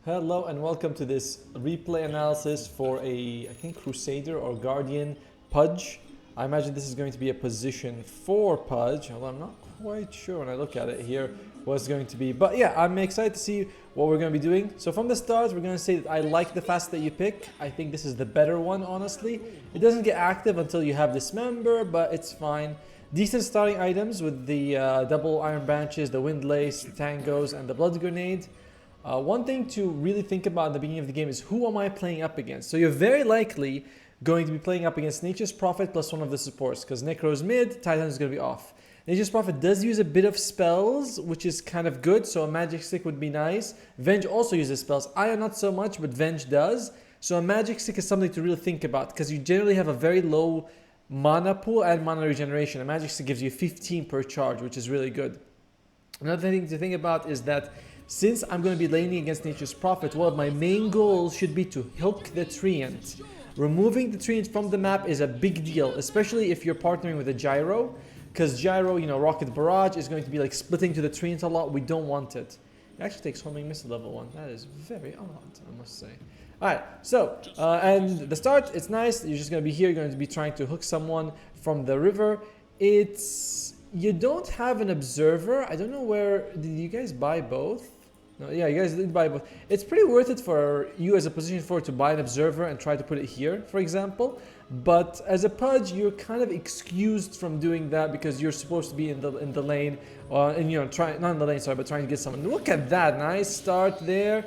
Hello and welcome to this replay analysis for I think Crusader or Guardian Pudge. I imagine this is going to be a position for Pudge, although I'm not quite sure when I look at it here what it's going to be. But yeah, I'm excited to see what we're going to be doing. So from the start, we're going to say that I like the fast that you pick. I think this is the better one, honestly. It doesn't get active until you have Dismember, but it's fine. Decent starting items with the double iron branches, the windlace, the tangos, and the blood grenade. One thing to really think about in the beginning of the game is who am I playing up against? So you're very likely going to be playing up against Nature's Prophet plus one of the supports, because Necro's mid, Titan is going to be off. Nature's Prophet does use a bit of spells, which is kind of good, so a magic stick would be nice. Venge also uses spells. Aya not so much, but Venge does. So a magic stick is something to really think about, because you generally have a very low mana pool and mana regeneration. A magic stick gives you 15 per charge, which is really good. Another thing to think about is that since I'm going to be laning against Nature's Prophet, one of my main goals should be to hook the Treant. Removing the Treant from the map is a big deal, especially if you're partnering with a Gyro, because Gyro, Rocket Barrage is going to be like splitting to the Treant a lot. We don't want it. It actually takes homing missile level 1. That is very odd, I must say. Alright, so, and the start, it's nice. You're just going to be here. You're going to be trying to hook someone from the river. You don't have an observer. I don't know where. Did you guys buy both? No, yeah, you guys did buy both. It's pretty worth it for you as a position 4 to buy an observer and try to put it here, for example. But as a Pudge, you're kind of excused from doing that because you're supposed to be in the lane, and not in the lane, sorry, but trying to get someone. Look at that, nice start there.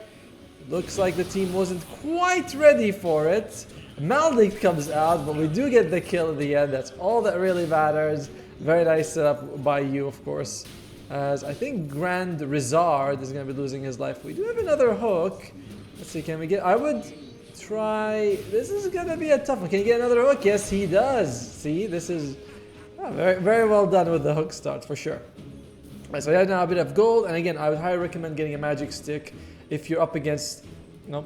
Looks like the team wasn't quite ready for it. Malik comes out, but we do get the kill at the end. That's all that really matters. Very nice setup by you, of course. As I think Grand Rizard is going to be losing his life. We do have another hook. Let's see, can we get... I would try... This is going to be a tough one. Can you get another hook? Yes, he does. See, this is very, very well done with the hook start, for sure. Right, so we have now a bit of gold. And again, I would highly recommend getting a magic stick if you're up against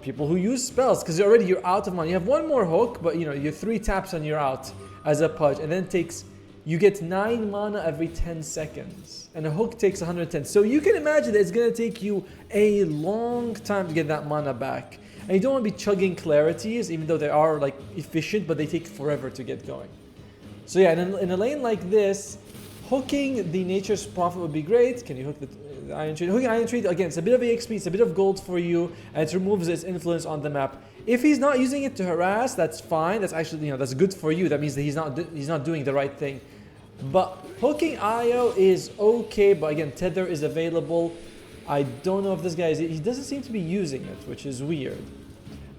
people who use spells. Because you're out of money. You have one more hook, but you're 3 taps and you're out as a Pudge. And then it takes... You get 9 mana every 10 seconds. And a hook takes 110. So you can imagine that it's going to take you a long time to get that mana back. And you don't want to be chugging clarities, even though they are like efficient, but they take forever to get going. So yeah, in a lane like this, hooking the Nature's Prophet would be great. Can you hook the Iron Treat? Hooking Iron Treat, again, it's a bit of EXP, it's a bit of gold for you, and it removes its influence on the map. If he's not using it to harass, that's fine. That's actually, that's good for you. That means that he's not doing the right thing. But hooking IO is okay, but again, Tether is available. I don't know if this guy he doesn't seem to be using it, which is weird.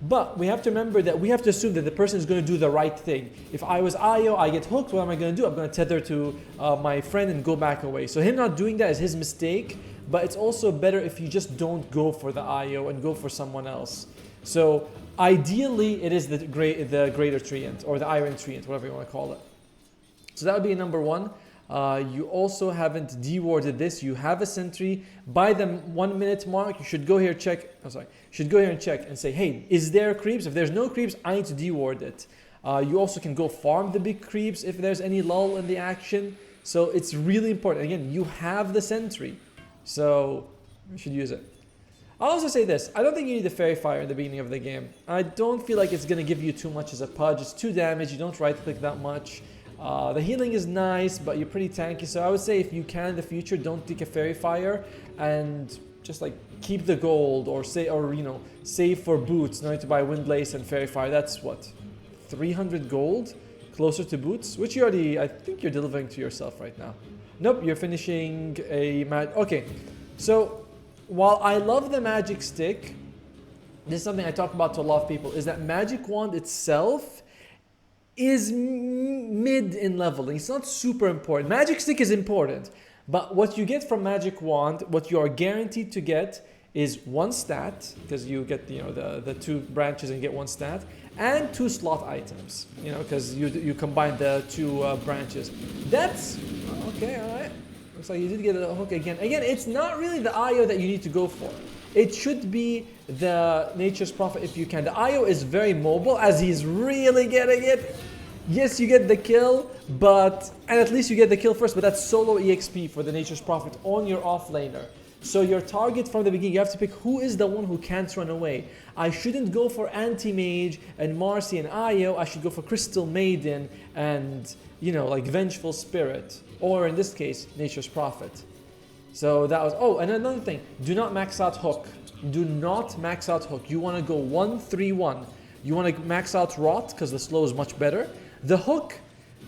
But we have to remember that we have to assume that the person is going to do the right thing. If I was IO, I get hooked, what am I going to do? I'm going to tether to my friend and go back away. So him not doing that is his mistake, but it's also better if you just don't go for the IO and go for someone else. So ideally, it is the greater treant, or the iron treant, whatever you want to call it. So that would be number 1. You also haven't dewarded this. You have a sentry. By the 1 minute mark, you should go here should go here and check and say, hey, is there creeps? If there's no creeps, I need to deward it. You also can go farm the big creeps if there's any lull in the action. So it's really important. Again, you have the sentry. So you should use it. I'll also say this. I don't think you need the Fairy Fire in the beginning of the game. I don't feel like it's going to give you too much as a Pudge. It's 2 damage. You don't right click that much. The healing is nice, but you're pretty tanky. So I would say if you can in the future, don't take a Fairy Fire and just like keep the gold or save for boots. No need to buy Windlace and Fairy Fire. That's what, 300 gold closer to boots, which I think you're delivering to yourself right now. Nope, you're finishing a okay. So while I love the magic stick, this is something I talk about to a lot of people, is that magic wand itself is mid in leveling. It's not super important. Magic stick is important, but what you get from magic wand, what you are guaranteed to get is 1 stat, because you get the 2 branches and get 1 stat, and 2 slot items, because you combine the 2 branches. That's okay. All right, looks like you did get a hook again. It's not really the IO that you need to go for. It should be the Nature's Prophet if you can. The IO is very mobile, as he's really getting it. Yes, you get the kill, and at least you get the kill first, but that's solo EXP for the Nature's Prophet on your offlaner. So your target from the beginning, you have to pick who is the one who can't run away. I shouldn't go for Anti-Mage and Marcy and Io. I should go for Crystal Maiden and, you know, like Vengeful Spirit. Or in this case, Nature's Prophet. So that was... Oh, and another thing. Do not max out Hook. Do not max out Hook. You want to go 1-3-1. You want to max out Rot because the slow is much better. The Hook...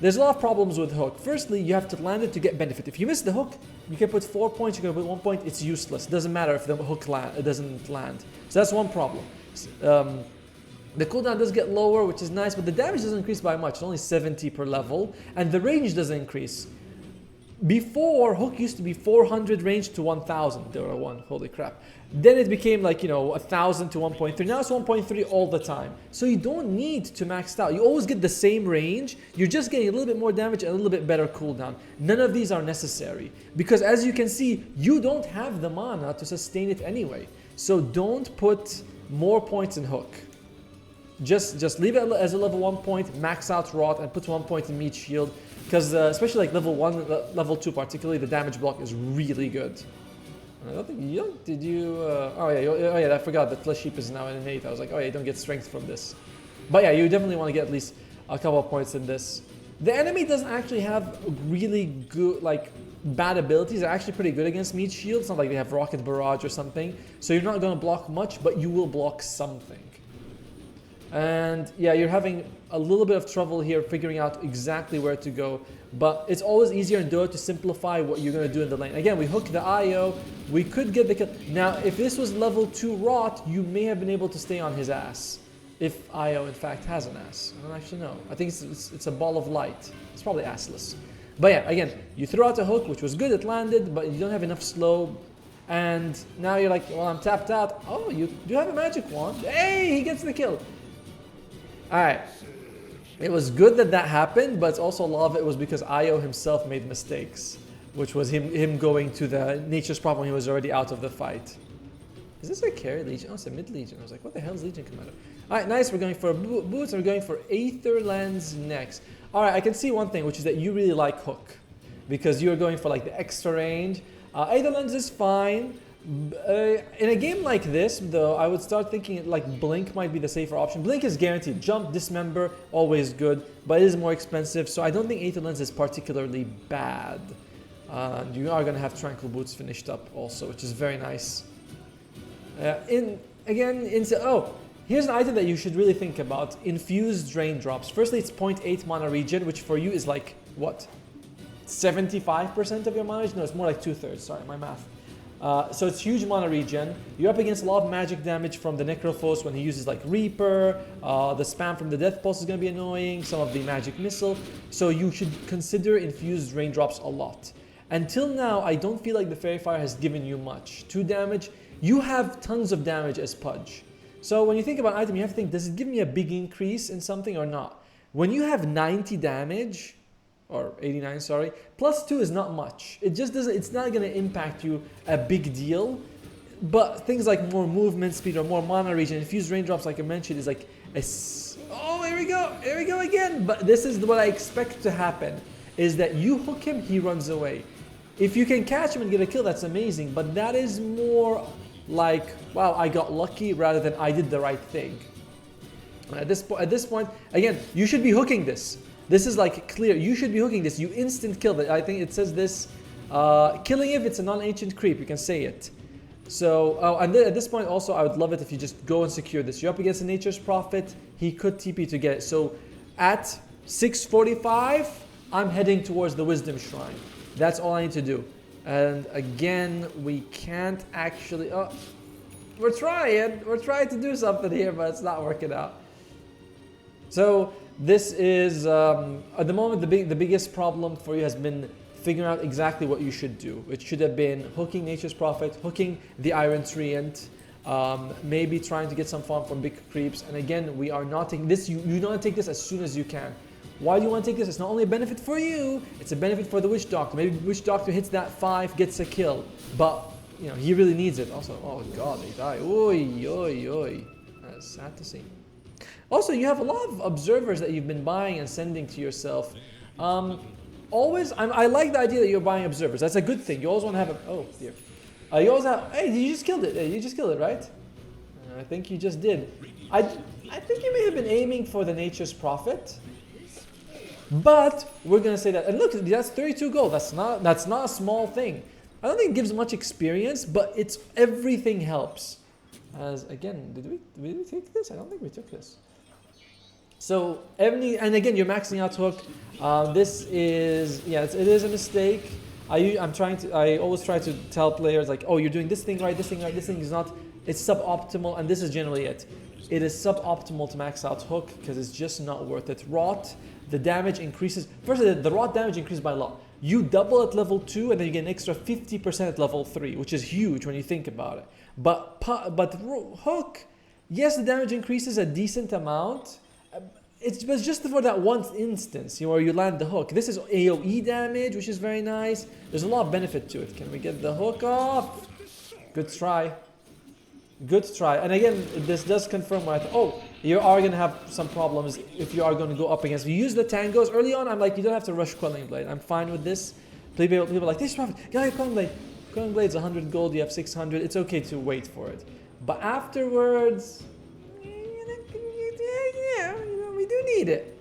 There's a lot of problems with Hook. Firstly, you have to land it to get benefit. If you miss the Hook, you can put 4 points, you can put 1 point, it's useless. It doesn't matter if the Hook doesn't land. So that's one problem. The cooldown does get lower, which is nice, but the damage doesn't increase by much. It's only 70 per level, and the range doesn't increase. Before, Hook used to be 400 range to 1000. There were one, holy crap. Then it became like, you know, 1000 to 1.3. Now it's 1.3 all the time. So you don't need to max it out. You always get the same range. You're just getting a little bit more damage and a little bit better cooldown. None of these are necessary. Because as you can see, you don't have the mana to sustain it anyway. So don't put more points in Hook. Just leave it as a level 1 point, max out Rot, and put 1 point in Meat Shield. Because especially like level 1, level 2 particularly, the damage block is really good. I don't think you did you. Oh yeah, I forgot that Flesh Heap is now in an 8. I was like, oh yeah, you don't get strength from this. But yeah, you definitely want to get at least a couple of points in this. The enemy doesn't actually have really good, like, bad abilities. They're actually pretty good against Meat Shield. It's not like they have Rocket Barrage or something. So you're not going to block much, but you will block something. And yeah, you're having a little bit of trouble here figuring out exactly where to go. But it's always easier in Duo to simplify what you're going to do in the lane. Again, we hook the IO. We could get the kill. Now, if this was level 2 Rot, you may have been able to stay on his ass. If IO, in fact, has an ass. I don't actually know. I think it's a ball of light. It's probably assless. But yeah, again, you threw out a hook, which was good. It landed, but you don't have enough slow. And now you're like, well, I'm tapped out. Oh, you do have a magic wand. Hey, he gets the kill. Alright, it was good that that happened, but it's also a lot of it was because Io himself made mistakes, which was him going to the Nature's Prophet when he was already out of the fight. Is this a carry Legion? Oh, it's a mid Legion. I was like, what the hell is Legion Commander? Alright, nice, we're going for boots, we're going for Aether Lens next. Alright, I can see one thing, which is that you really like Hook, because you're going for like the extra range. Aether Lens is fine. In a game like this, though, I would start thinking like Blink might be the safer option. Blink is guaranteed. Jump, Dismember, always good, but it is more expensive, so I don't think Aether Lens is particularly bad. You are going to have Tranquil Boots finished up also, which is very nice. Here's an item that you should really think about. Infused Raindrops. Firstly, it's 0.8 mana regen, which for you is like, what? 75% of your mana regen? No, it's more like 2/3. Sorry, my math. So it's huge mana regen. You're up against a lot of magic damage from the Necrophos when he uses like Reaper. The spam from the Death Pulse is going to be annoying. Some of the magic missile. So you should consider Infused Raindrops a lot. Until now, I don't feel like the Fairy Fire has given you much. 2 damage. You have tons of damage as Pudge. So when you think about an item, you have to think, does it give me a big increase in something or not? When you have 90 damage, or 89, sorry, plus 2 is not much. It just doesn't, it's not going to impact you a big deal. But things like more movement speed or more mana regen, Infused Raindrops, like I mentioned, is like oh, here we go again. But this is what I expect to happen, is that you hook him, he runs away. If you can catch him and get a kill, that's amazing. But that is more like, wow, I got lucky rather than I did the right thing. At this point, again, you should be hooking this. This is like clear. You should be hooking this. You instant kill it. I think it says this. Killing if it's a non-ancient creep. You can say it. So, and at this point also, I would love it if you just go and secure this. You're up against a Nature's Prophet. He could TP to get it. So at 6:45, I'm heading towards the Wisdom Shrine. That's all I need to do. And again, we can't actually... Oh, we're trying to do something here, but it's not working out. So this is, at the moment, the biggest problem for you has been figuring out exactly what you should do. It should have been hooking Nature's Prophet, hooking the Iron Treant, maybe trying to get some farm from big creeps. And again, we are not taking this. You want to take this as soon as you can. Why do you want to take this? It's not only a benefit for you, it's a benefit for the Witch Doctor. Maybe the Witch Doctor hits that 5, gets a kill. But, you know, he really needs it. Also, oh god, they die. Oi, oi, oi. That's sad to see. Also, you have a lot of observers that you've been buying and sending to yourself. I like the idea that you're buying observers. That's a good thing. You always want to have a... Oh, dear. You also have, hey, you just killed it. You just killed it, right? I think you just did. I think you may have been aiming for the Nature's Prophet. But we're gonna say that, and look, that's 32 gold. That's not a small thing. I don't think it gives much experience, but it's everything helps. As again, did we take this? I don't think we took this. So and again, you're maxing out hook. This is it is a mistake. I always try to tell players like, oh, you're doing this thing right, this thing right, this thing is not. It's suboptimal, and this is generally it. It is suboptimal to max out hook because it's just not worth it. Rot, the damage increases. First, the rot damage increases by a lot. You double at level 2, and then you get an extra 50% at level 3, which is huge when you think about it. But hook, yes, the damage increases a decent amount. It's just for that one instance, where you land the hook. This is AoE damage, which is very nice. There's a lot of benefit to it. Can we get the hook off? Good try. Good try. And again, this does confirm what I thought. Oh, you are going to have some problems if you are going to go up against. You use the tangos. Early on, I'm like, you don't have to rush Quelling Blade. I'm fine with this. People are like, this prophet, get Quelling Blade. Quelling Blade's 100 gold, you have 600. It's okay to wait for it. But afterwards, we do need it.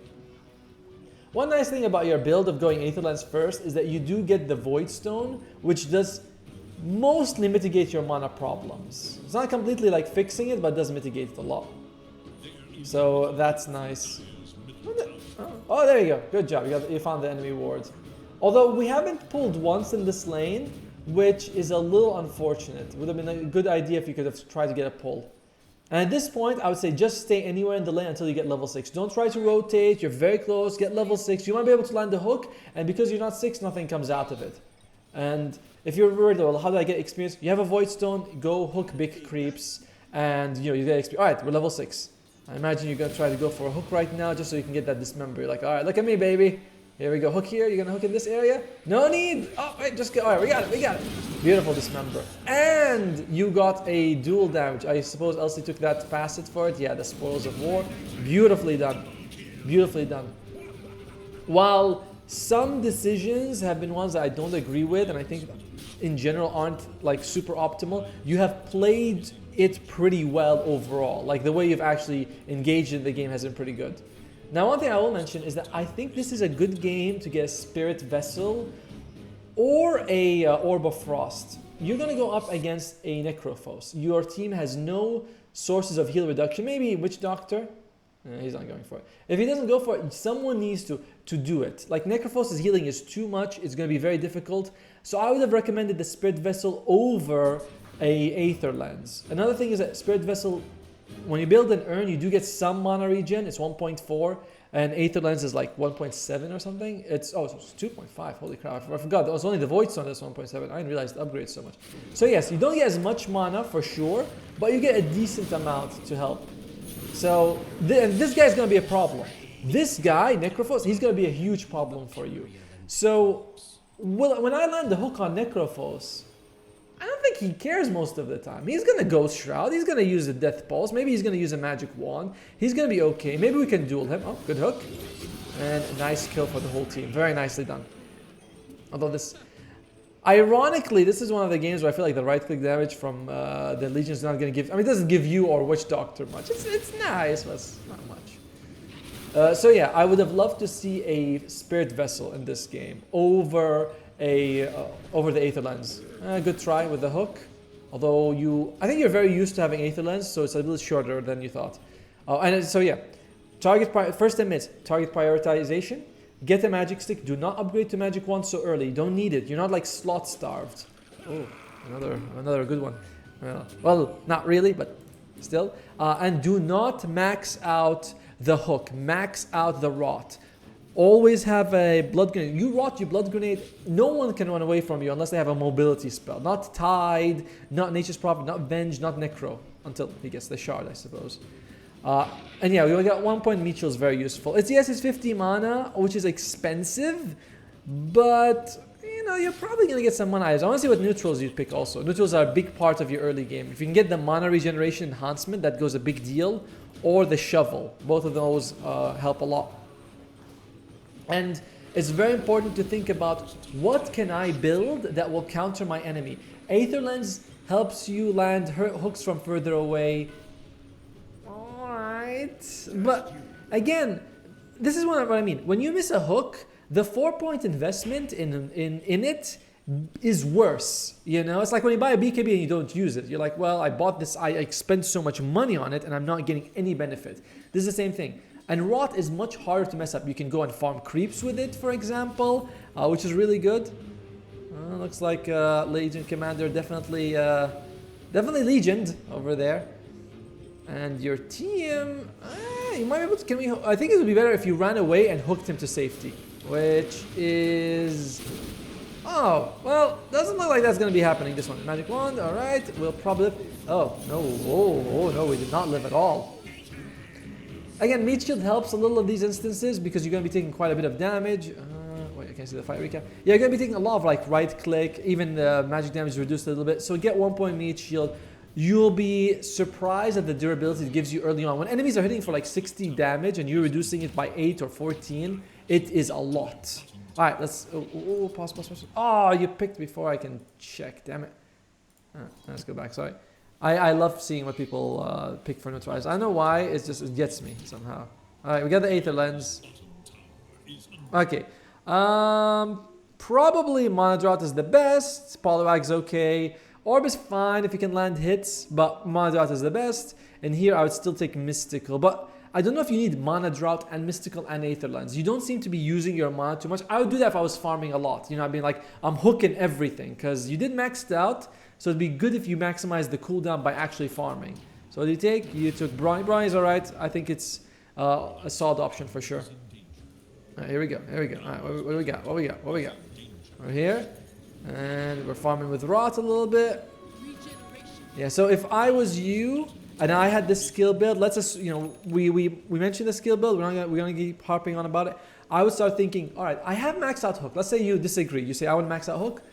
One nice thing about your build of going Aetherlands first is that you do get the Void Stone, which does mostly mitigate your mana problems. It's not completely like fixing it, but it does mitigate it a lot. So that's nice. Oh, there you go. Good job. You found the enemy ward. Although we haven't pulled once in this lane, which is a little unfortunate. It would have been a good idea if you could have tried to get a pull. And at this point, I would say just stay anywhere in the lane until you get level 6. Don't try to rotate. You're very close. Get level 6. You want to be able to land the hook, and because you're not 6, nothing comes out of it. And if you're worried, well, how do I get experience? You have a Void Stone, go hook big creeps, and you get experience. Alright, we're level 6. I imagine you're going to try to go for a hook right now just so you can get that dismember. You're like, alright, look at me, baby. Here we go. Hook here. You're going to hook in this area. No need. Oh, wait, just go. Alright, we got it. Beautiful dismember. And you got a dual damage. I suppose Elsie took that to pass it for it. Yeah, the Spoils of War. Beautifully done. Beautifully done. While some decisions have been ones that I don't agree with, and I think in general aren't like super optimal, you have played it pretty well overall. Like the way you've actually engaged in the game has been pretty good. Now, one thing I will mention is that I think this is a good game to get a Spirit Vessel or a Orb of Frost. You're going to go up against a Necrophos. Your team has no sources of heal reduction. Maybe Witch Doctor. He's not going for it. If he doesn't go for it, someone needs to do it. Like Necrophos' healing is too much. It's going to be very difficult. So I would have recommended the Spirit Vessel over a Aether Lens. Another thing is that Spirit Vessel, when you build an urn, you do get some mana regen. It's 1.4, and Aether Lens is like 1.7 or something. It's 2.5. Holy crap! I forgot. That was only the Void Stone that's 1.7. I didn't realize the upgrade so much. So yes, you don't get as much mana for sure, but you get a decent amount to help. So this guy's gonna be a problem. This guy, Necrophos, he's gonna be a huge problem for you. So when I land the hook on Necrophos, I don't think he cares most of the time. He's going to Ghost Shroud. He's going to use a Death Pulse. Maybe he's going to use a Magic Wand. He's going to be okay. Maybe we can duel him. Oh, good hook. And a nice kill for the whole team. Very nicely done. Although this... Ironically, this is one of the games where I feel like the right-click damage from the Legion is not going to give... I mean, it doesn't give you or Witch Doctor much. It's nice, but it's not much. So yeah, I would have loved to see a Spirit Vessel in this game over the Aether Lens. Good try with the hook. Although I think you're very used to having Aether Lens, so it's a little shorter than you thought. So yeah, first 10 minutes, target prioritization. Get a magic stick. Do not upgrade to magic wand so early. You don't need it. You're not like slot starved. Oh, another good one. Well, not really, but still. And do not max out the hook. Max out the rot. Always have a blood grenade. You rot, you blood grenade. No one can run away from you unless they have a mobility spell. Not Tide, not Nature's Prophet, not Venge, not Necro. Until he gets the shard, I suppose. And yeah, we only got 1 point. Mitchell is very useful. It's 50 mana, which is expensive. But, you're probably going to get some mana. I want to see what neutrals you pick also. Neutrals are a big part of your early game. If you can get the mana regeneration enhancement, that goes a big deal. Or the shovel. Both of those help a lot. And it's very important to think about what can I build that will counter my enemy. Aether Lens helps you land hooks from further away. Alright. But again, this is what I mean. When you miss a hook, the 4-point investment in it is worse. You know, it's like when you buy a BKB and you don't use it. You're like, well, I bought this, I spent so much money on it and I'm not getting any benefit. This is the same thing. And Rot is much harder to mess up. You can go and farm creeps with it, for example, which is really good. Looks like Legion Commander definitely Legioned over there. And your team, you might be able to, I think it would be better if you ran away and hooked him to safety. Which is, oh, well, doesn't look like that's going to be happening this one. Magic Wand, alright, we'll probably live. Oh, no, oh, no, we did not live at all. Again, Meat Shield helps a little in these instances because you're going to be taking quite a bit of damage. Wait, I can't see the fight recap. Yeah, you're going to be taking a lot of like right click, even the magic damage is reduced a little bit. So get 1 point Meat Shield. You'll be surprised at the durability it gives you early on. When enemies are hitting for like 60 damage and you're reducing it by 8 or 14, it is a lot. Alright, let's... pause. Oh, you picked before I can check, damn it. Let's go back, sorry. I love seeing what people pick for neutralize. I don't know why, it gets me somehow. Alright, we got the Aether Lens. Okay. Probably Monodrot is the best. Poliwag's okay. Orb is fine if you can land hits, but Monodrot is the best. And here I would still take Mystical, but I don't know if you need Mana Drought and Mystical and Aether Lens. You don't seem to be using your mana too much. I would do that if I was farming a lot. You know, I'd be like, I'm hooking everything, because you did maxed out. So it'd be good if you maximize the cooldown by actually farming. So what do you take? You took Brawny. Brawny's alright. I think it's a solid option for sure. Alright, here we go. Alright, what do we got? What we got? We're here. And we're farming with Rot a little bit. Yeah, so if I was you and I had this skill build, let's just, you know, we mentioned the skill build, we're gonna keep harping on about it. I would start thinking, alright, I have maxed out hook. Let's say you disagree. You say I want to max out hook.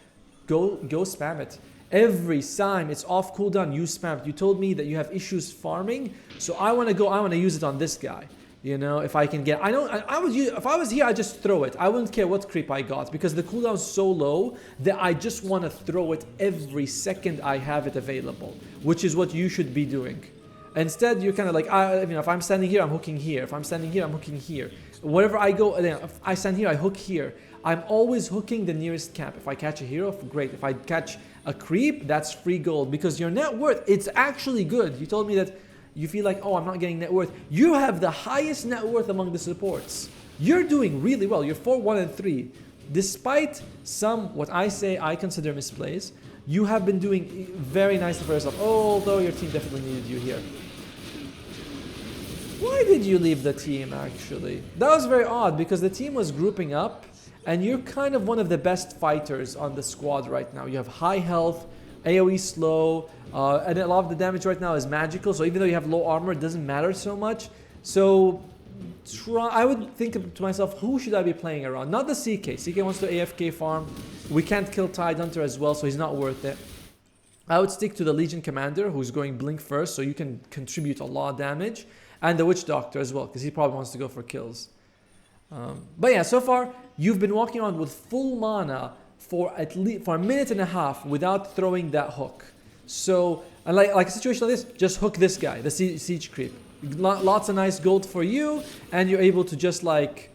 Go spam it. Every time it's off cooldown, you spam it. You told me that you have issues farming, so I want to use it on this guy. You know, if I can get, if I was here, I'd just throw it. I wouldn't care what creep I got because the cooldown's so low that I just want to throw it every second I have it available, which is what you should be doing. Instead, you're kind of like, you know, if I'm standing here, I'm hooking here. If I'm standing here, I'm hooking here. Wherever I go, if I stand here, I hook here. I'm always hooking the nearest camp. If I catch a hero, great. If I catch a creep, that's free gold because your net worth, it's actually good. You told me that you feel like, oh, I'm not getting net worth. You have the highest net worth among the supports. You're doing really well. You're 4, 1, and 3. Despite some, what I consider misplays, you have been doing very nicely for yourself, although your team definitely needed you here. Why did you leave the team, actually? That was very odd, because the team was grouping up, and you're kind of one of the best fighters on the squad right now. You have high health, AoE slow, and a lot of the damage right now is magical, so even though you have low armor, it doesn't matter so much. So I would think to myself, who should I be playing around? Not the CK. CK wants to AFK farm. We can't kill Tide Hunter as well, so he's not worth it. I would stick to the Legion Commander, who's going Blink first, so you can contribute a lot of damage. And the Witch Doctor as well, because he probably wants to go for kills. But yeah, so far, you've been walking around with full mana for at least for a minute and a half without throwing that hook. So, and like a situation like this, just hook this guy, the siege creep. Lots of nice gold for you, and you're able to just like,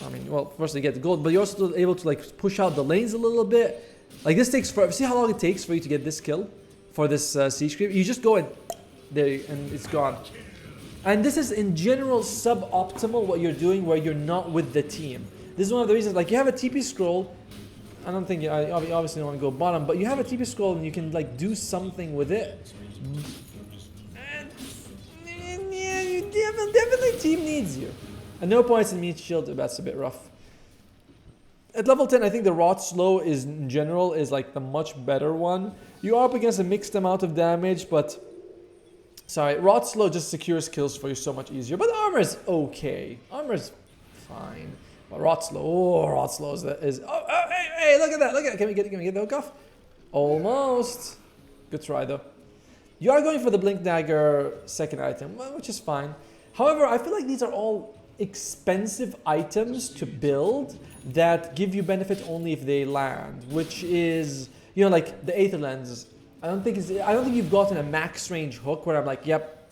I mean, well, first you get the gold, but you're also able to like push out the lanes a little bit. Like this takes forever. See how long it takes for you to get this kill for this siege creep? You just go and there, and it's gone. And this is in general suboptimal what you're doing where you're not with the team. This is one of the reasons, like you have a TP scroll. I don't think, I obviously don't want to go bottom, but you have a TP scroll and you can like do something with it. And yeah, you definitely team needs you. And no points in Meat Shield, that's a bit rough. At level 10, I think the Rot Slow is in general is like the much better one. You are up against a mixed amount of damage, but sorry, Rot Slow just secures kills for you so much easier. But armor's okay. Armor's fine. But Rot Slow, Rot Slow is hey, look at that, look at that. Can we get the hook off? Almost. Good try though. You are going for the Blink Dagger second item, which is fine. However, I feel like these are all expensive items to build that give you benefit only if they land, which is, you know, like the Aether Lens. I don't think you've gotten a max range hook where I'm like, yep,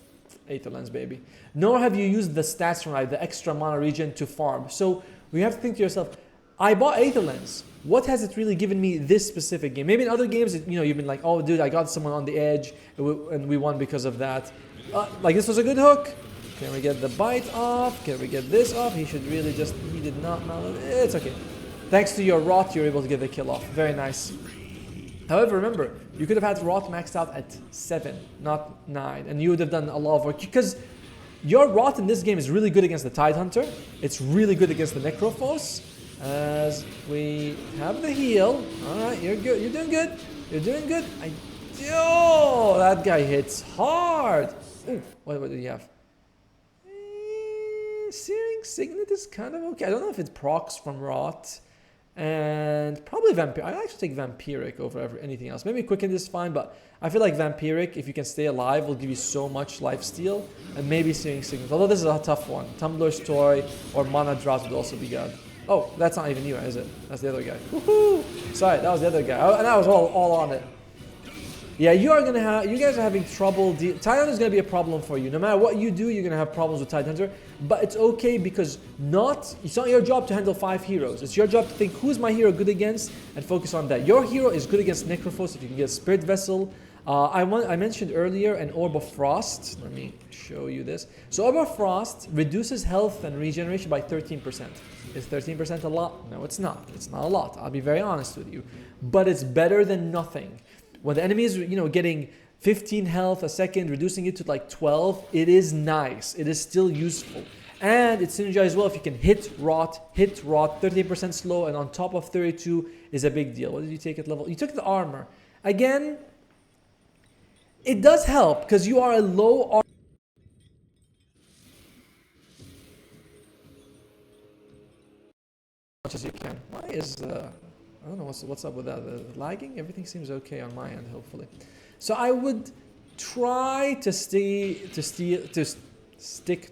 Aether Lens, baby. Nor have you used the stats from like the extra mana regen to farm. So you have to think to yourself, I bought Aether Lens. What has it really given me this specific game? Maybe in other games, you know, you've been like, oh, dude, I got someone on the edge and we won because of that. Like this was a good hook. Can we get the bite off? Can we get this off? He should really just, he did not. It's okay. Thanks to your Rot, you're able to get the kill off. Very nice. However, remember, you could have had Rot maxed out at 7, not 9. And you would have done a lot of work. Because your Rot in this game is really good against the Tidehunter. It's really good against the Necrophos. As we have the heal. Alright, you're good. You're doing good. You're doing good. Oh, that guy hits hard. Ooh, what do you have? Searing Signet is kind of okay. I don't know if it procs from Rot. And probably Vampiric. I actually take Vampiric over anything else. Maybe Quicken is fine, but I feel like Vampiric, if you can stay alive, will give you so much lifesteal. And maybe Searing Signet. Although this is a tough one. Tumbler's Toy or Mana Drought would also be good. Oh, that's not even you, is it? That's the other guy. Woohoo! Sorry, that was the other guy. And I was all on it. Yeah, you guys are having trouble. Tidehunter is going to be a problem for you. No matter what you do, you're going to have problems with Tidehunter. But it's okay because it's not your job to handle 5 heroes. It's your job to think, who's my hero good against, and focus on that. Your hero is good against Necrophos if you can get a Spirit Vessel. I mentioned earlier an Orb of Frost. Let me show you this. So Orb of Frost reduces health and regeneration by 13%. Is 13% a lot? No, it's not. It's not a lot. I'll be very honest with you. But it's better than nothing. When the enemy is, you know, getting 15 health a second, reducing it to like 12, it is nice. It is still useful. And it's synergized well if you can hit Rot, 13% slow, and on top of 32 is a big deal. What did you take at level? You took the armor. Again, it does help because you are a low armor. As much as you can. Why is I don't know what's up with that. Lagging? Everything seems okay on my end, hopefully. So I would try to stick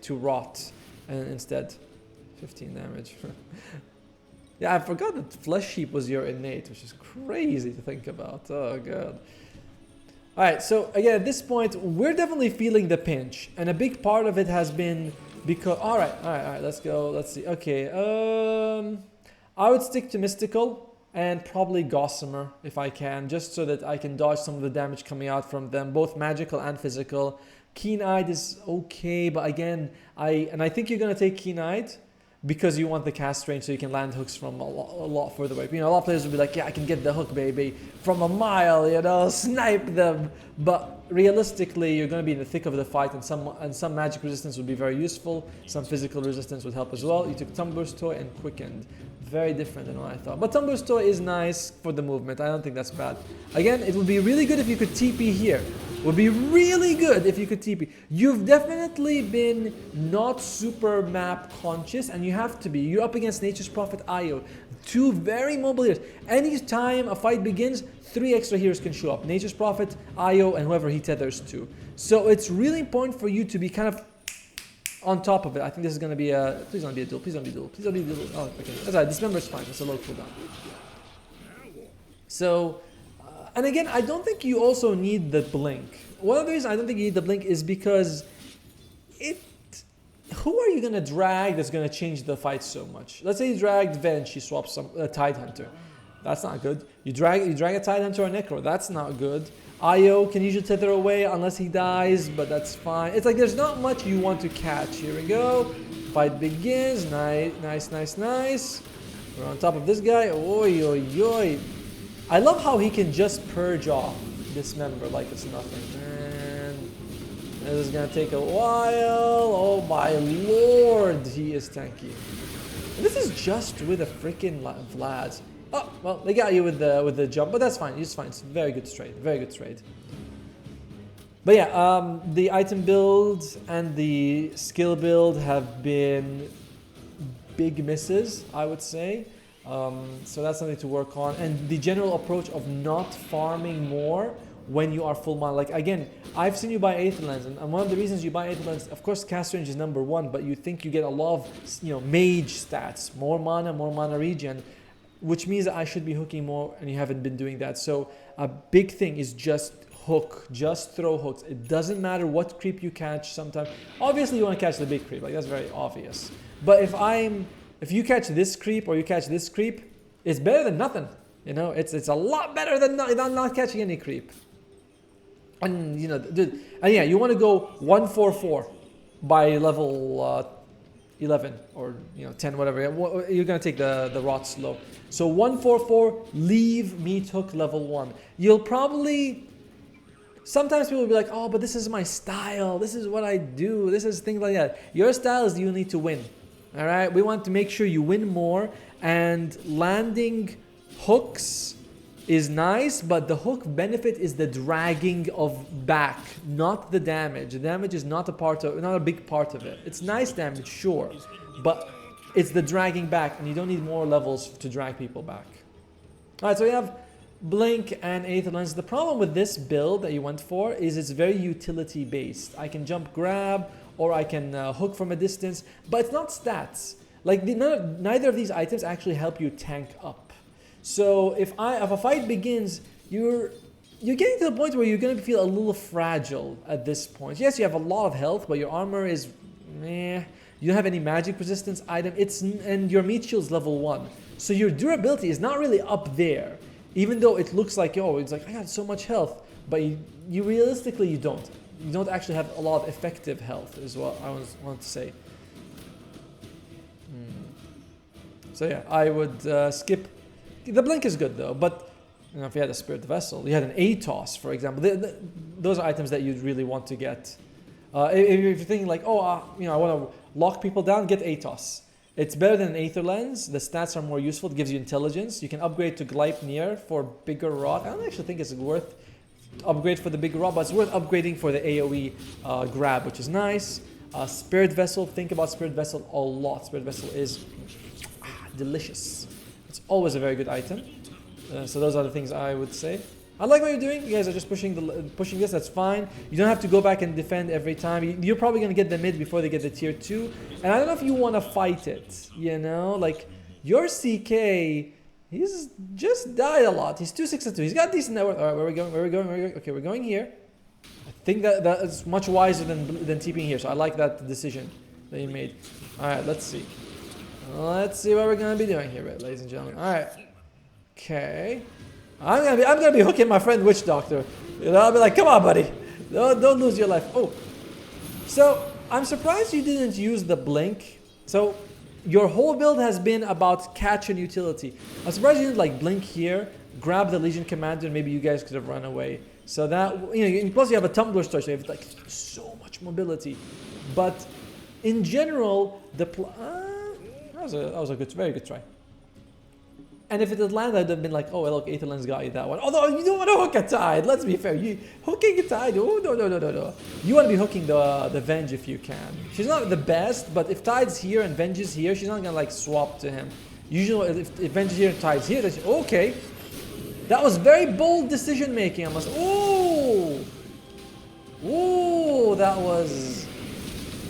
to Rot instead. 15 damage. Yeah, I forgot that Flesh Heap was your innate, which is crazy to think about. Oh god. Alright, so again, at this point, we're definitely feeling the pinch. And a big part of it has been because... Alright, let's go. Let's see. Okay, I would stick to Mystical. And probably Gossamer, if I can, just so that I can dodge some of the damage coming out from them, both magical and physical. Keen-Eyed is okay, but again, I think you're going to take Keen-Eyed because you want the cast range so you can land hooks from a lot further away. You know, a lot of players will be like, yeah, I can get the hook, baby, from a mile, you know, snipe them. But realistically, you're going to be in the thick of the fight, and some magic resistance would be very useful. Some physical resistance would help as well. You took Tumbler's Toy and Quickened. Very different than what I thought. But Tumbler's Toy is nice for the movement. I don't think that's bad. Again, it would be really good if you could TP here. Would be really good if you could TP. You've definitely been not super map conscious, and you have to be. You're up against Nature's Prophet Io. 2 very mobile heroes. Anytime a fight begins, 3 extra heroes can show up. Nature's Prophet, Io, and whoever he tethers to. So it's really important for you to be kind of on top of it. I think this is going to be a... Please don't be a duel. Please don't be a duel. Please don't be a duel. Oh, okay. That's right. Dismember is fine. It's a low cooldown. So... and again, I don't think you also need the blink. One of the reasons I don't think you need the blink is because who are you going to drag that's going to change the fight so much? Let's say you dragged Venge, she swaps some Tidehunter. That's not good. You drag a Tidehunter or Necro. That's not good. Io can usually tether away unless he dies, but that's fine. It's like there's not much you want to catch. Here we go. Fight begins. Nice. We're on top of this guy. Oi, oi, oi. I love how he can just purge off Dismember like it's nothing. And this is gonna take a while. Oh my lord, he is tanky. And this is just with a freaking Vlad. Oh, well, they got you with the jump, but that's fine. It's fine. It's very good trade. Very good trade. But yeah, the item build and the skill build have been big misses, I would say. So that's something to work on. And the general approach of not farming more when you are full mana. Like again, I've seen you buy Aether Lens, and one of the reasons you buy Aether Lens, of course, cast range is number one, but you think you get a lot of mage stats, more mana regen, which means that I should be hooking more, and you haven't been doing that. So a big thing is just hook, just throw hooks. It doesn't matter what creep you catch. Sometimes, obviously, you want to catch the big creep, like that's very obvious. But if you catch this creep or you catch this creep, it's better than nothing. It's a lot better than not catching any creep. And dude, and yeah, you want to go 144 by level 11 or 10, whatever. You're gonna take the rot slow. So 144, leave meat hook level 1. You'll probably. Sometimes people will be like, oh, but this is my style. This is what I do. This is things like that. Your style is you need to win. All right. We want to make sure you win more, and landing hooks is nice, but the hook benefit is the dragging of back, not the damage. The damage is not a big part of it. It's nice damage, sure, but it's the dragging back, and you don't need more levels to drag people back. All right, so we have Blink and Aether Lens. The problem with this build that you went for is it's very utility based. I can jump grab, or I can hook from a distance, but it's not stats. Like neither of these items actually help you tank up. So if a fight begins, you're getting to the point where you're going to feel a little fragile at this point. Yes, you have a lot of health, but your armor is meh. You don't have any magic resistance item. And your meat shield's level 1. So your durability is not really up there. Even though it looks like, it's like I got so much health, but you realistically you don't. You don't actually have a lot of effective health, is what I want to say. So yeah, I would skip. The Blink is good though, but if you had a Spirit Vessel, you had an Atos, for example. Those are items that you'd really want to get. If you're thinking like, I want to lock people down, get Atos. It's better than an Aether Lens. The stats are more useful. It gives you intelligence. You can upgrade to Gleipnir for bigger rot. I don't actually think it's worth upgrade for the bigger rot, but it's worth upgrading for the AoE grab, which is nice. Spirit Vessel. Think about Spirit Vessel a lot. Spirit Vessel is delicious. It's always a very good item. So those are the things I would say. I like what you're doing. You guys are just pushing this. That's fine. You don't have to go back and defend every time. You're probably going to get the mid before they get the tier 2. And I don't know if you want to fight it. Like your CK, he's just died a lot. He's 262. He's got decent network. All right, where are we going? Where are we going? Okay, we're going here. I think that is much wiser than TPing here. So I like that decision that you made. All right, let's see. Let's see what we're going to be doing here, ladies and gentlemen. All right. Okay. I'm gonna be hooking my friend Witch Doctor. I'll be like, come on, buddy. Don't lose your life. Oh. So I'm surprised you didn't use the Blink. So your whole build has been about catch and utility. I'm surprised you didn't Blink here, grab the Legion Commander, and maybe you guys could have run away. So that, plus you have a Tumbler Storage, so you have so much mobility. But in general, that was a very good try. And if it had landed, I'd have been like, oh, well, look, Aether Lens got you that one. Although you don't want to hook a Tide. Let's be fair. Hooking a Tide. Oh, no. You want to be hooking the Venge if you can. She's not the best, but if Tide's here and Venge is here, she's not going to swap to him. Usually, if Venge is here and Tide's here, then okay. That was very bold decision making. I must. Oh, that was.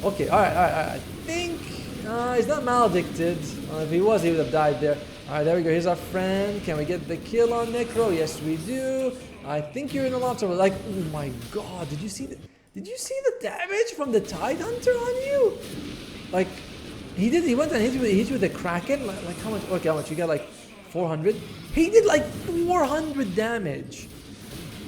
Okay, all right. I think he's not maledicted. If he was, he would have died there. Alright, there we go. Here's our friend. Can we get the kill on Necro? Yes, we do. I think you're in a lot of trouble. Like, oh my god, did you see the damage from the Tide Hunter on you? Like, he went and hit you with the Kraken. Like how much? Okay, how much? You got 400? He did 400 damage.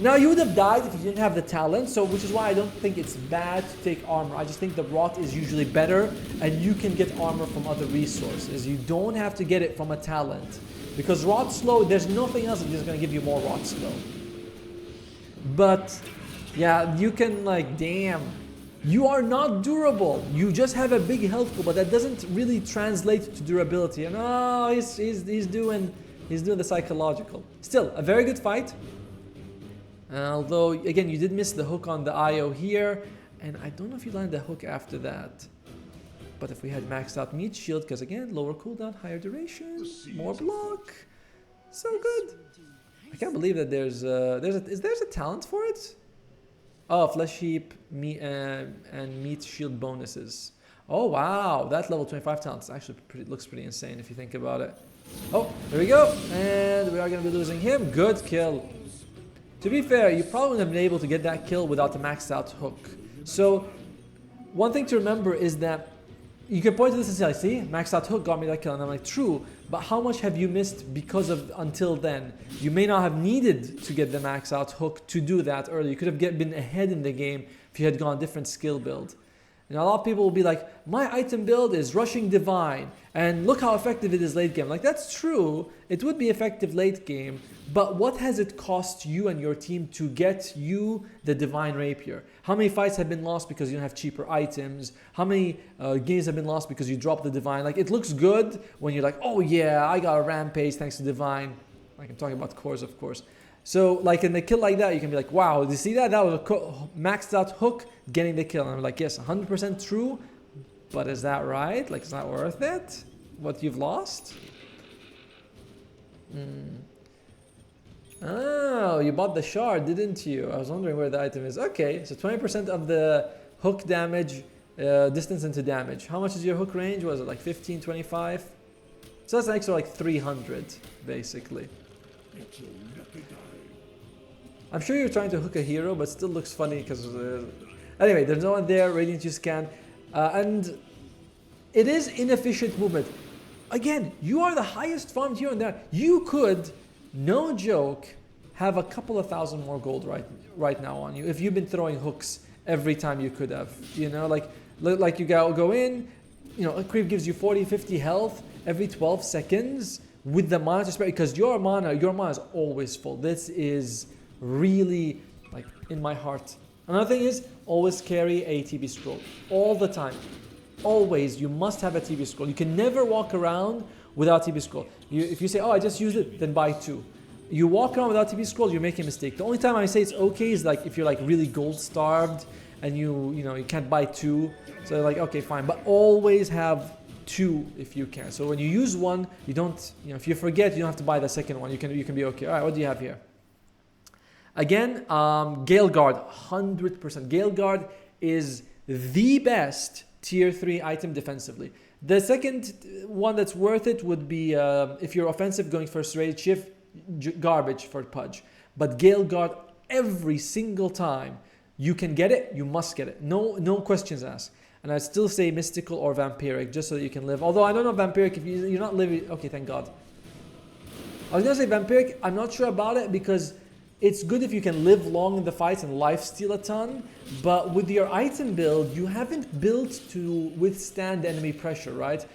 Now, you would have died if you didn't have the talent, so which is why I don't think it's bad to take armor. I just think the rot is usually better, and you can get armor from other resources. You don't have to get it from a talent. Because rot slow, there's nothing else that's just going to give you more rot slow. But, yeah, you can damn. You are not durable. You just have a big health pool, but that doesn't really translate to durability. And he's doing the psychological. Still, a very good fight. Although, again, you did miss the hook on the IO here, and I don't know if you landed the hook after that. But if we had maxed out meat shield, because again, lower cooldown, higher duration, more block, so good. I can't believe that there's a talent for it? Oh, flesh heap meat and meat shield bonuses. Oh wow, that level 25 talent is actually looks pretty insane if you think about it. Oh, there we go, and we are going to be losing him. Good kill. To be fair, you probably wouldn't have been able to get that kill without the maxed out hook. So one thing to remember is that you can point to this and say, like, see, maxed out hook got me that kill. And I'm like, true, but how much have you missed because of until then? You may not have needed to get the max out hook to do that early. You could have been ahead in the game if you had gone different skill build. And a lot of people will be like, my item build is rushing divine, and look how effective it is late game. Like, that's true, it would be effective late game, but what has it cost you and your team to get you the divine rapier? How many fights have been lost because you don't have cheaper items? How many games have been lost because you dropped the divine? Like, it looks good when you're like, oh yeah, I got a rampage thanks to divine. Like, I'm talking about cores, of course. So, like, in a kill like that, you can be like, wow, did you see that? That was a maxed out hook getting the kill. And I'm like, yes, 100% true, but is that right? Like, is that worth it? What you've lost? Oh, you bought the shard, didn't you? I was wondering where the item is. Okay, so 20% of the hook damage, distance into damage. How much is your hook range? Was it like 15, 25? So that's an extra like 300, basically. I'm sure you're trying to hook a hero, but still looks funny because... anyway, there's no one there, Radiant you scan. And it is inefficient movement. Again, you are the highest farmed hero in there. You could, no joke, have a couple of thousand more gold right now on you if you've been throwing hooks every time you could have. You know, like you go in, you know, a creep gives you 40, 50 health every 12 seconds with the mana to spare, because your mana is always full. This is really like in my heart. Another thing is always carry a TB scroll all the time. Always, you must have a TB scroll. You can never walk around without TB scroll. If you say, oh, I just used it, then buy 2. You walk around without TB scroll, you're making a mistake. The only time I say it's okay is like if you're like really gold starved and you can't buy 2. So like, okay, fine, but always have 2 if you can. So when you use one, you don't, if you forget, you don't have to buy the second one. You can be okay. All right, what do you have here? Again, Gale Guard, 100%. Gale Guard is the best tier 3 item defensively. The second one that's worth it would be if you're offensive going first raid shift, garbage for Pudge. But Gale Guard, every single time you can get it, you must get it. No questions asked. And I'd still say mystical or vampiric just so that you can live. Although I don't know vampiric, if you're not living, okay, thank God. I was gonna say vampiric, I'm not sure about it because it's good if you can live long in the fights and lifesteal a ton, but with your item build, you haven't built to withstand enemy pressure, right?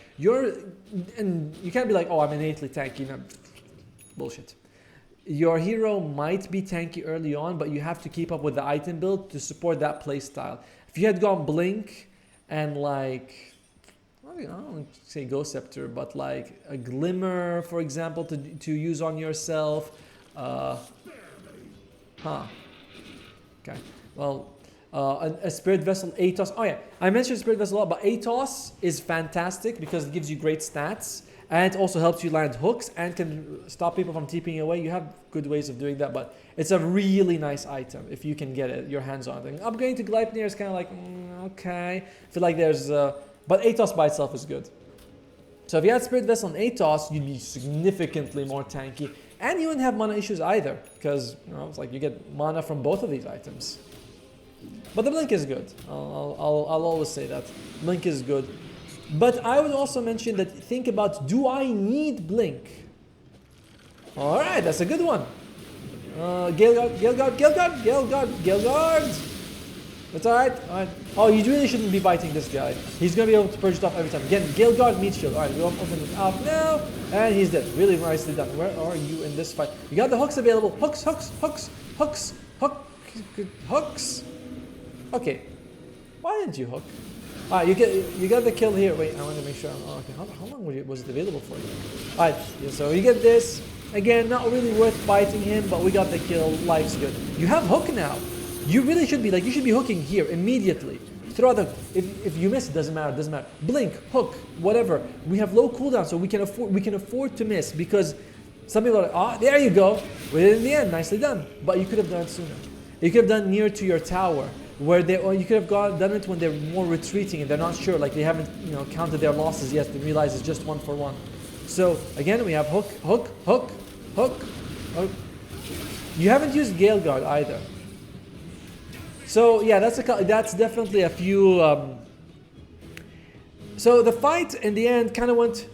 And you can't be like, oh, I'm innately tanky. No, bullshit. Your hero might be tanky early on, but you have to keep up with the item build to support that playstyle. If you had gone Blink and like, I don't say Ghost Scepter, but like a Glimmer, for example, to use on yourself, okay. Well, a Spirit Vessel, Atos. Oh yeah, I mentioned Spirit Vessel a lot, but Atos is fantastic because it gives you great stats and it also helps you land hooks and can stop people from TPing away. You have good ways of doing that, but it's a really nice item if you can get it, your hands on it. And upgrading to Gleipnir is kind of like, okay. I feel like there's, but Atos by itself is good. So if you had Spirit Vessel and Atos, you'd be significantly more tanky. And you wouldn't have mana issues either, because it's like you get mana from both of these items. But the Blink is good. I'll always say that. Blink is good. But I would also mention that think about, do I need Blink? Alright, that's a good one. Gale Guard, Gale Guard, Gale Guard, Gale Guard, Gale Guard. That's alright. Alright. Oh, you really shouldn't be fighting this guy. He's going to be able to purge it off every time. Again, Gale Guard, Meat Shield. Alright, we'll open it up now. And he's dead. Really nicely done. Where are you in this fight? You got the hooks available. Hooks, hooks, hooks, hooks, hooks. Okay. Why didn't you hook? Alright, you got the kill here. Wait, I want to make sure. Oh, okay. How long was it available for you? Alright, so you get this. Again, not really worth fighting him, but we got the kill. Life's good. You have hook now. You really should be like, you should be hooking here immediately. Throw the, if you miss, it doesn't matter. Blink, hook, whatever. We have low cooldown, so we can afford to miss, because Some people are like, oh, there you go. We did it in the end. Nicely done. But you could have done it sooner. You could have done near to your tower, where they, or you could have done it when they're more retreating and they're not sure, like they haven't, counted their losses yet. They realize it's just 1 for 1. So again, we have hook, hook, hook, hook, hook. You haven't used Gale Guard either. So yeah, that's definitely a few. So the fight in the end kind of went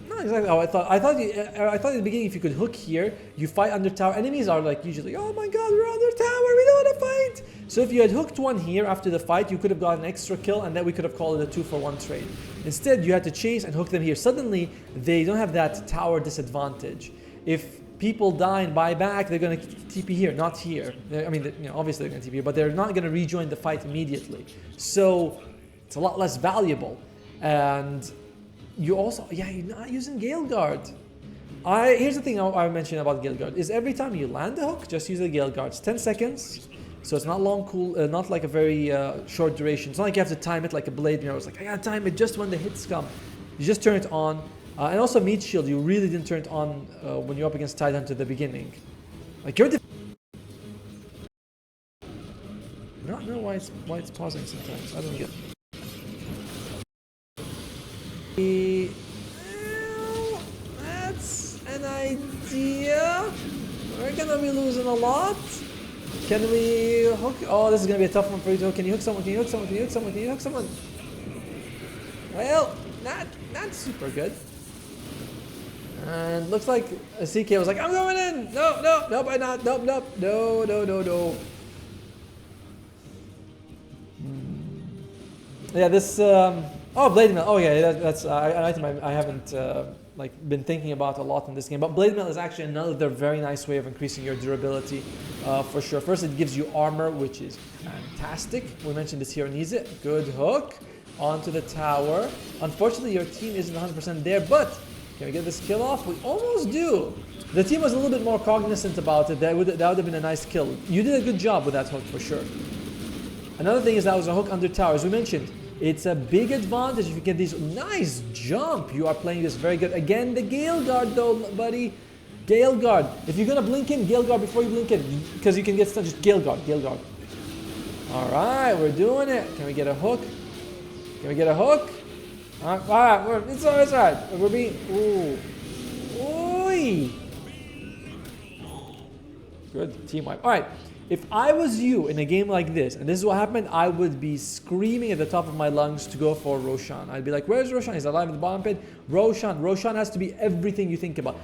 not exactly how I thought. I thought in the beginning, if you could hook here, you fight under tower. Enemies are like usually, oh my god, we're under tower, we don't want to fight. So if you had hooked one here after the fight, you could have gotten an extra kill, and then we could have called it a 2 for 1 trade. Instead, you had to chase and hook them here. Suddenly, they don't have that tower disadvantage. If people die and buy back, they're going to TP here, not here. I mean, obviously they're going to TP here, but they're not going to rejoin the fight immediately. So it's a lot less valuable. And you also, you're not using Gale Guard. Here's the thing I mentioned about Gale Guard, is every time you land a hook, just use the Gale Guard. It's 10 seconds. So it's not long, not like a very short duration. It's not like you have to time it like a blade mirror. It's like, I gotta time it just when the hits come. You just turn it on. And also meat shield, you really didn't turn it on when you're up against Tidehunter at the beginning. Like you're I don't know why it's pausing sometimes. I don't get it. Well, that's an idea. We're gonna be losing a lot. Can we hook? Oh, this is gonna be a tough one for you to hook. Can you hook someone? Can you hook someone? Can you hook someone? Can you hook someone? Well, not super good. And looks like CK was like, I'm going in! Nope, I'm not. Nope. No. Yeah, this, Blade Mail. Oh yeah, that's an item I haven't been thinking about a lot in this game. But Blade Mail is actually another very nice way of increasing your durability, for sure. First, it gives you armor, which is fantastic. We mentioned this here in Easy. Good hook onto the tower. Unfortunately, your team isn't 100% there, but can we get this kill off? We almost do. The team was a little bit more cognizant about it. That would have been a nice kill. You did a good job with that hook for sure. Another thing is that was a hook under tower. As we mentioned, it's a big advantage if you get these. Nice jump. You are playing this very good. Again, the Gale Guard though, buddy. Gale Guard. If you're going to blink in, Gale Guard before you blink in. Because you can get stunned. Just Gale Guard. Alright, we're doing it. Can we get a hook? Alright, it's alright. We're being. Ooh. Good team wipe. Alright, if I was you in a game like this, and this is what happened, I would be screaming at the top of my lungs to go for Roshan. I'd be like, where's Roshan? He's alive in the bottom pit. Roshan has to be everything you think about.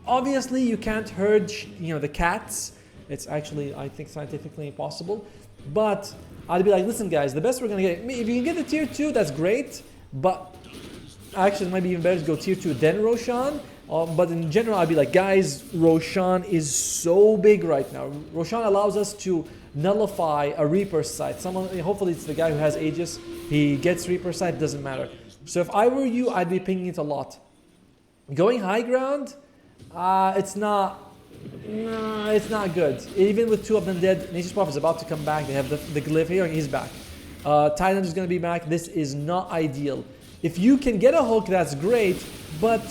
Obviously, you can't herd, the cats. It's actually, I think, scientifically impossible. But I'd be like, listen guys, the best we're gonna get, if you can get the tier 2, that's great, but actually it might be even better to go tier 2 then Roshan. But in general, I'd be like, guys, Roshan is so big right now. Roshan allows us to nullify a Reaper sight. Hopefully it's the guy who has Aegis. He gets Reaper sight, doesn't matter. So if I were you, I'd be pinging it a lot. Going high ground, it's not good. Even with 2 of them dead, Nature's Prophet is about to come back. They have the glyph here, and he's back. Titan is going to be back. This is not ideal. If you can get a hook, that's great, but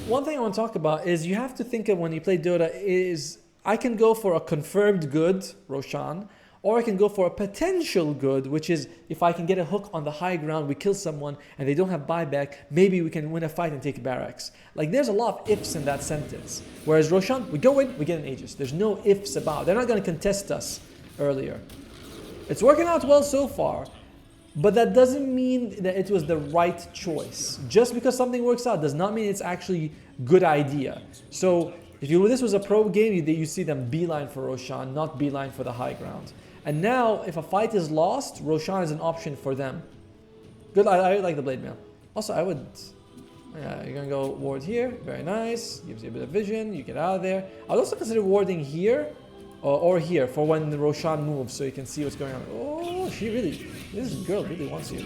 one thing I want to talk about is you have to think of when you play Dota is I can go for a confirmed good, Roshan, or I can go for a potential good, which is if I can get a hook on the high ground, we kill someone and they don't have buyback, maybe we can win a fight and take barracks. Like there's a lot of ifs in that sentence. Whereas Roshan, we go in, we get an Aegis. There's no ifs about. They're not going to contest us earlier. It's working out well so far. But that doesn't mean that it was the right choice. Just because something works out does not mean it's actually a good idea. So if this was a pro game, you see them beeline for Roshan, not beeline for the high ground. And now, if a fight is lost, Roshan is an option for them. Good, I like the Blade Mail. Also, I would... Yeah, you're gonna go ward here. Very nice. Gives you a bit of vision. You get out of there. I would also consider warding here. Or here for when the Roshan moves so you can see what's going on. Oh, this girl really wants you.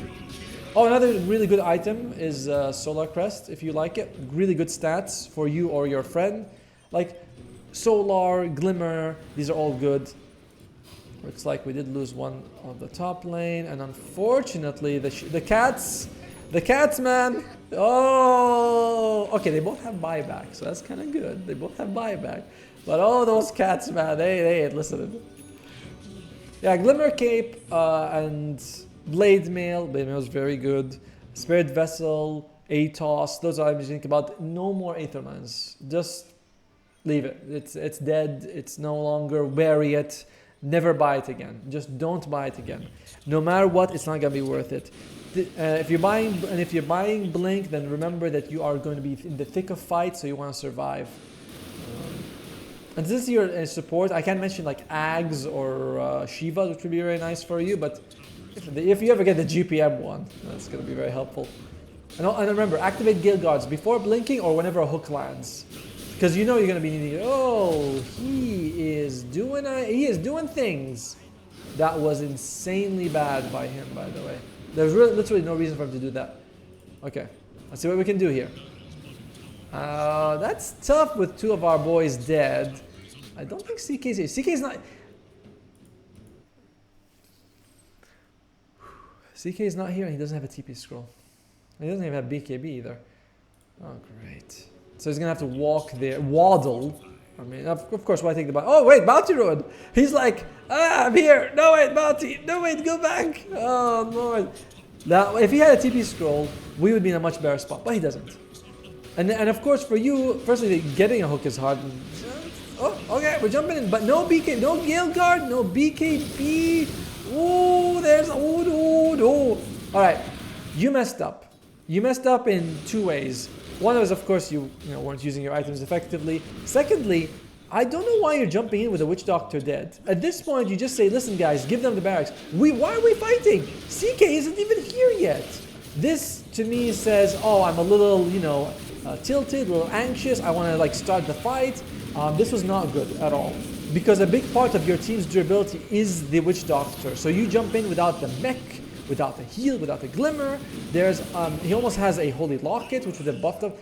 Oh, another really good item is Solar Crest, if you like it. Really good stats for you or your friend. Like Solar, Glimmer, these are all good. Looks like we did lose one of the top lane, and unfortunately the cats The cats, man. Oh, okay. They both have buyback, so that's kind of good. They both have buyback, but oh, those cats, man. They ain't listening. Yeah, Glimmer Cape and Blade Mail. Blade Mail is very good. Spirit Vessel, Atos. Those are items you think about. No more Aethermines. Just leave it. It's dead. It's no longer. Bury it. Never buy it again. Just don't buy it again. No matter what, it's not gonna be worth it. If you're buying Blink, then remember that you are going to be in the thick of fight, so you want to survive. And this is your support. I can't mention like Ags or Shiva, which would be very nice for you, but if you ever get the GPM one, that's going to be very helpful. And remember, activate Guild Guards before blinking or whenever a hook lands. Because you know you're going to be needing it. Oh, he is doing things. That was insanely bad by him, by the way. There's literally no reason for him to do that. Okay, let's see what we can do here. That's tough with two of our boys dead. I don't think CK's here. CK's not... CK's not here and he doesn't have a TP scroll. He doesn't even have BKB either. Oh, great. So he's gonna have to walk there, waddle. I mean, of course, why take the bounty? Oh, wait, Bounty Road. He's like, I'm here. No, wait, Bounty. No, wait, go back. Oh, Lord. Now, if he had a TP scroll, we would be in a much better spot, but he doesn't. And of course, for you, firstly, getting a hook is hard. Oh, okay, we're jumping in, but no BK, no Gale Guard, no BKB. Oh, there's, oh. All right, you messed up. You messed up in two ways. One was, of course, you weren't using your items effectively. Secondly, I don't know why you're jumping in with a Witch Doctor dead. At this point, you just say, listen, guys, give them the barracks. Why are we fighting? CK isn't even here yet. This, to me, says, oh, I'm a little, tilted, a little anxious. I want to, start the fight. This was not good at all. Because a big part of your team's durability is the Witch Doctor. So you jump in without the mech, without the heal, without the glimmer. He almost has a Holy Locket, which would have buffed up.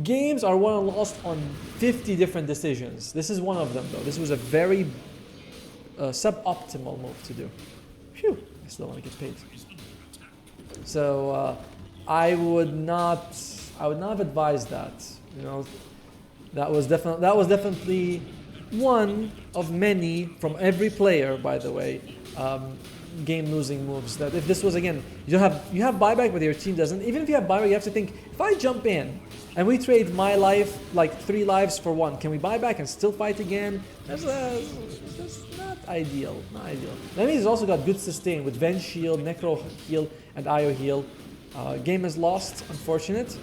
Games are won and lost on 50 different decisions. This is one of them, though. This was a very suboptimal move to do. Phew, I still want to get paid. So I would not have advised that. That was definitely one of many from every player, by the way. Game losing moves. That if this was, again, you have buyback but your team doesn't. Even if you have buyback, you have to think, if I jump in and we trade my life, 3 lives for 1, can we buy back and still fight again? That's not ideal. Not ideal. That means he's also got good sustain with Venge Shield, Necro Heal, and Io Heal. Game is lost, unfortunate.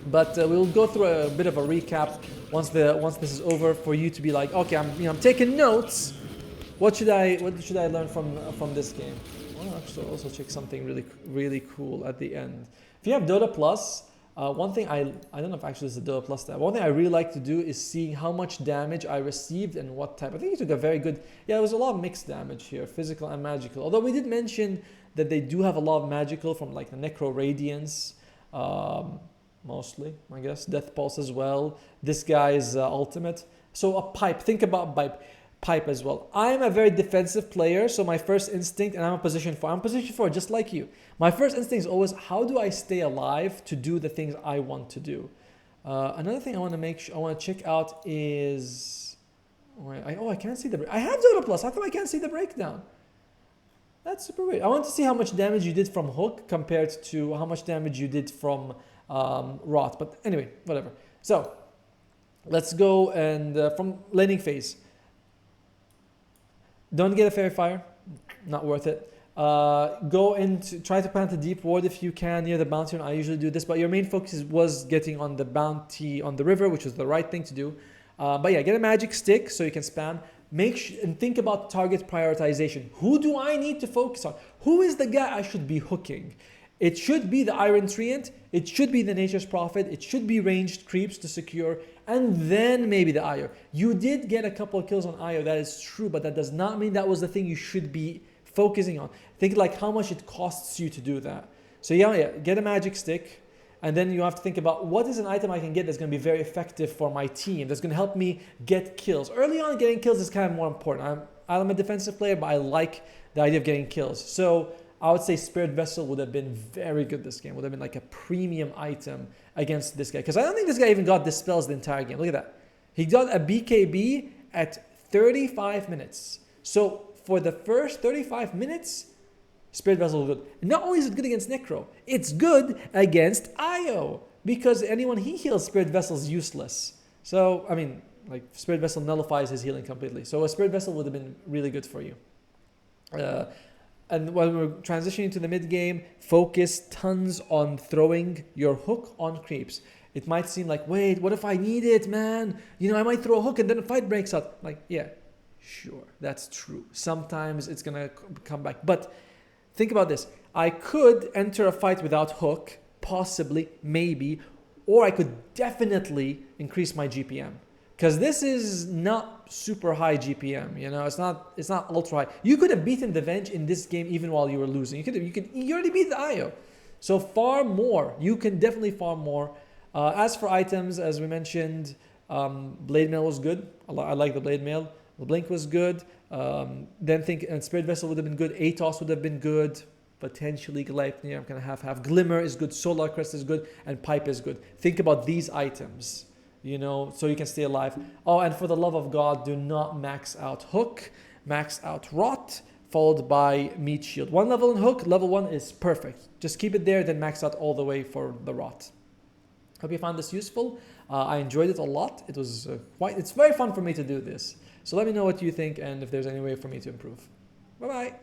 But we'll go through a bit of a recap once this is over for you to be like, okay, I'm taking notes. What should I learn from this game? Well, actually, also check something really cool at the end. If you have Dota Plus, one thing I don't know if actually this is a Dota Plus tab. One thing I really like to do is seeing how much damage I received and what type. I think you took a very good. Yeah, there was a lot of mixed damage here, physical and magical. Although we did mention that they do have a lot of magical from the Necro Radiance, mostly, I guess. Death Pulse as well. This guy's ultimate. So a pipe. Think about pipe as well. I'm a very defensive player, so my first instinct, and I'm position 4 just like you. My first instinct is always, how do I stay alive to do the things I want to do? Another thing I want to check out is, I can't see the. I have Dota Plus. How come I can't see the breakdown? That's super weird. I want to see how much damage you did from hook compared to how much damage you did from rot. But anyway, whatever. So let's go and from laning phase. Don't get a Fairy Fire, not worth it. Try to plant a deep ward if you can near the bounty, and I usually do this, but your main focus was getting on the bounty on the river, which was the right thing to do. But yeah, get a magic stick so you can spam. And think about target prioritization. Who do I need to focus on? Who is the guy I should be hooking? It should be the Iron Treant, it should be the Nature's Prophet, it should be ranged creeps to secure, and then maybe the Io. You did get a couple of kills on Io, that is true, but that does not mean that was the thing you should be focusing on. Think how much it costs you to do that. So yeah, get a magic stick, and then you have to think about what is an item I can get that's going to be very effective for my team, that's going to help me get kills. Early on, getting kills is kind of more important. I'm a defensive player, but I like the idea of getting kills. So I would say Spirit Vessel would have been very good this game. Would have been like a premium item against this guy. Because I don't think this guy even got dispels the entire game. Look at that. He got a BKB at 35 minutes. So for the first 35 minutes, Spirit Vessel is good. And not only is it good against Necro, it's good against Io. Because anyone he heals, Spirit Vessel is useless. So, I mean, like Spirit Vessel nullifies his healing completely. So a Spirit Vessel would have been really good for you. And when we're transitioning to the mid game, focus tons on throwing your hook on creeps. It might seem like, wait, what if I need it, man? You know, I might throw a hook and then a fight breaks out. Like, yeah, sure, that's true. Sometimes it's gonna come back. But think about this. I could enter a fight without hook, possibly, maybe, or I could definitely increase my GPM. Because this is not super high GPM, you know, it's not ultra high. You could have beaten the Venge in this game even while you were losing. You already beat the Io. So farm more. You can definitely farm more. As for items, as we mentioned, Blade Mail was good. I like the Blade Mail. The Blink was good. And Spirit Vessel would have been good. Atos would have been good. Potentially Glyphnia, I'm gonna have Glimmer is good. Solar Crest is good, and Pipe is good. Think about these items, you know, so you can stay alive. Oh, and for the love of God, do not max out Hook, max out Rot, followed by Meat Shield. One level in Hook, level 1 is perfect. Just keep it there, then max out all the way for the Rot. Hope you found this useful. I enjoyed it a lot. It was it's very fun for me to do this. So let me know what you think and if there's any way for me to improve. Bye-bye.